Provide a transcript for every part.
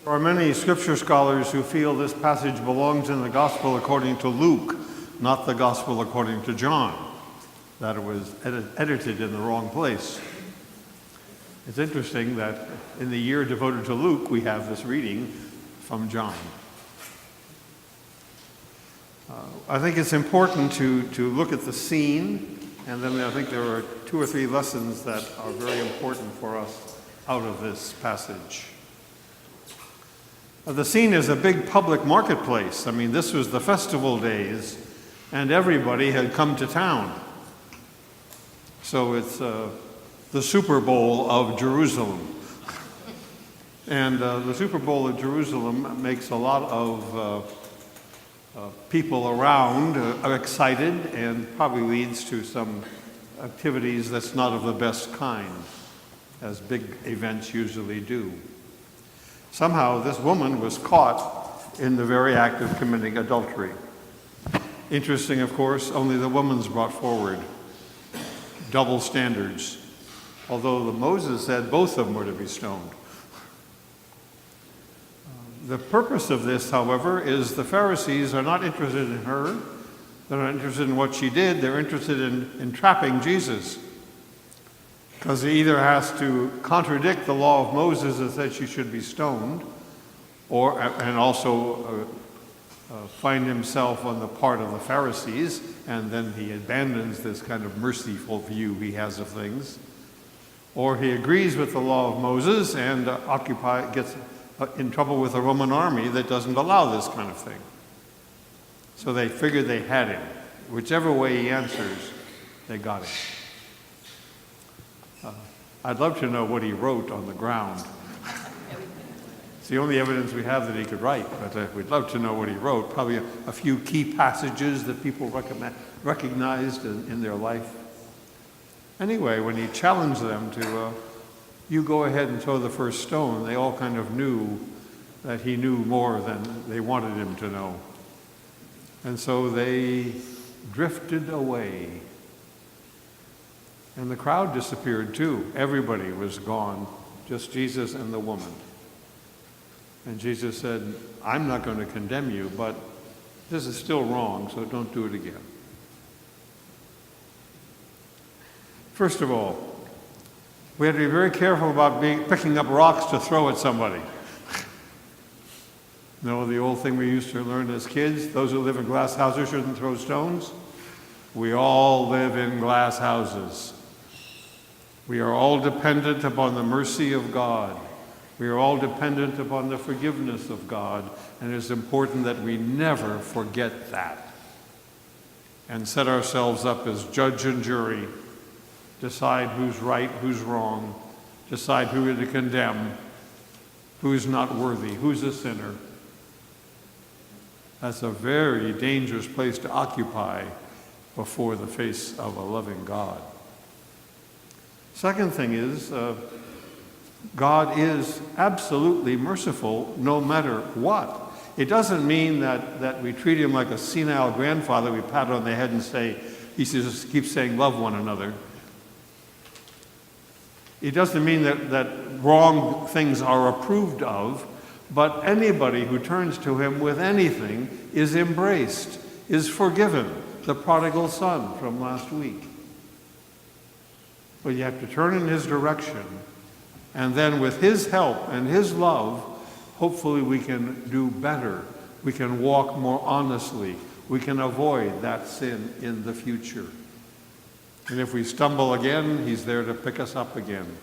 There are many scripture scholars who feel this passage belongs in the Gospel according to Luke, not the Gospel according to John, that it was edited in the wrong place. It's interesting that in the year devoted to Luke, we have this reading from John. I think it's important to look at the scene, and then I think there are 2 or 3 lessons that are very important for us out of this passage. The scene is a big public marketplace. I mean, this was the festival days, and everybody had come to town. So it's the Super Bowl of Jerusalem. And the Super Bowl of Jerusalem makes a lot of people around are excited and probably leads to some activities that's not of the best kind, as big events usually do. Somehow this woman was caught in the very act of committing adultery. Interesting, of course, only the woman's brought forward. Double standards. Although Moses said both of them were to be stoned. The purpose of this, however, is the Pharisees are not interested in her. They're not interested in what she did. They're interested in trapping Jesus. Because he either has to contradict the law of Moses that said she should be stoned, and also find himself on the part of the Pharisees, and then he abandons this kind of merciful view he has of things. Or he agrees with the law of Moses and gets in trouble with a Roman army that doesn't allow this kind of thing. So they figured they had him. Whichever way he answers, they got him. I'd love to know what he wrote on the ground. It's the only evidence we have that he could write, but we'd love to know what he wrote. Probably a few key passages that people recognized in their life. Anyway, when he challenged them to, you go ahead and throw the first stone, they all kind of knew that he knew more than they wanted him to know. And so they drifted away. And the crowd disappeared too. Everybody was gone, just Jesus and the woman. And Jesus said, I'm not going to condemn you, but this is still wrong, so don't do it again. First of all, we have to be very careful about picking up rocks to throw at somebody. You know the old thing we used to learn as kids, those who live in glass houses shouldn't throw stones? We all live in glass houses. We are all dependent upon the mercy of God. We are all dependent upon the forgiveness of God, and it's important that we never forget that and set ourselves up as judge and jury, decide who's right, who's wrong, decide who to condemn, who's not worthy, who's a sinner. That's a very dangerous place to occupy before the face of a loving God. Second thing is, God is absolutely merciful no matter what. It doesn't mean that we treat him like a senile grandfather, we pat on the head and say, he just keeps saying, love one another. It doesn't mean that wrong things are approved of, but anybody who turns to him with anything is embraced, is forgiven. The prodigal son from last week. But you have to turn in his direction, and then with his help and his love, hopefully we can do better. We can walk more honestly. We can avoid that sin in the future. And if we stumble again, he's there to pick us up again.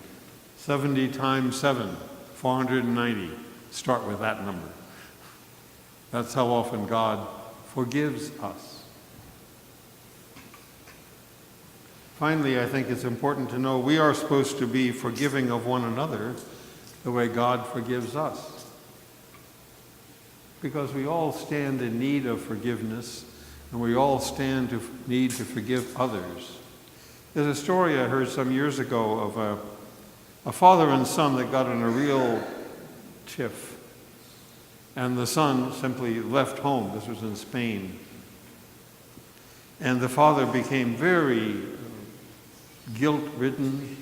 70 times 7, 490. Start with that number. That's how often God forgives us. Finally, I think it's important to know we are supposed to be forgiving of one another the way God forgives us. Because we all stand in need of forgiveness, and we all stand to need to forgive others. There's a story I heard some years ago of a father and son that got in a real tiff. And the son simply left home. This was in Spain. And the father became very guilt-ridden,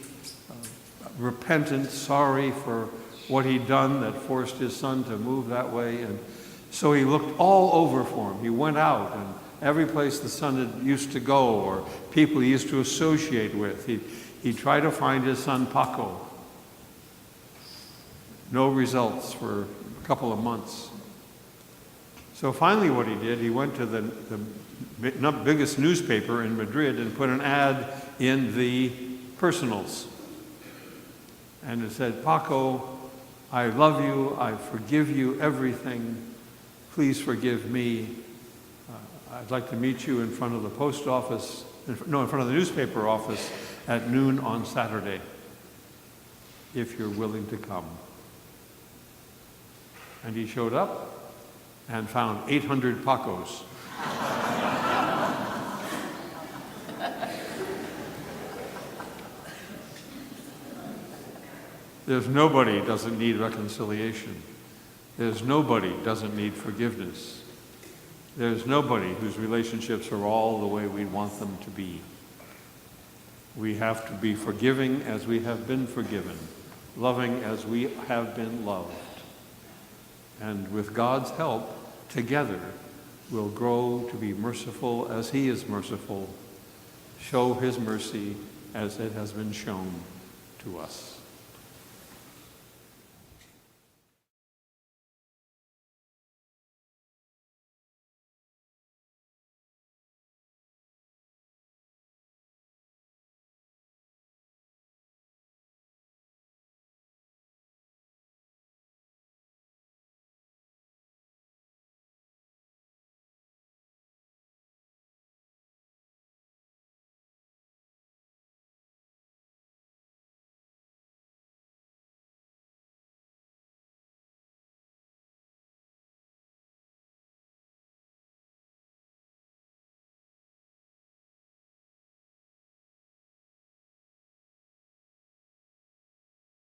repentant, sorry for what he'd done that forced his son to move that way. And so he looked all over for him. He went out, and every place the son had used to go or people he used to associate with, he tried to find his son Paco. No results for a couple of months. So finally what he did, he went to the biggest newspaper in Madrid and put an ad in the Personals. And it said, "Paco, I love you, I forgive you everything, please forgive me. I'd like to meet you in front of the post office, in front of the newspaper office at noon on Saturday, if you're willing to come." And he showed up and found 800 Pacos. There's nobody doesn't need reconciliation. There's nobody doesn't need forgiveness. There's nobody whose relationships are all the way we want them to be. We have to be forgiving as we have been forgiven, loving as we have been loved. And with God's help, together, we'll grow to be merciful as He is merciful, show His mercy as it has been shown to us.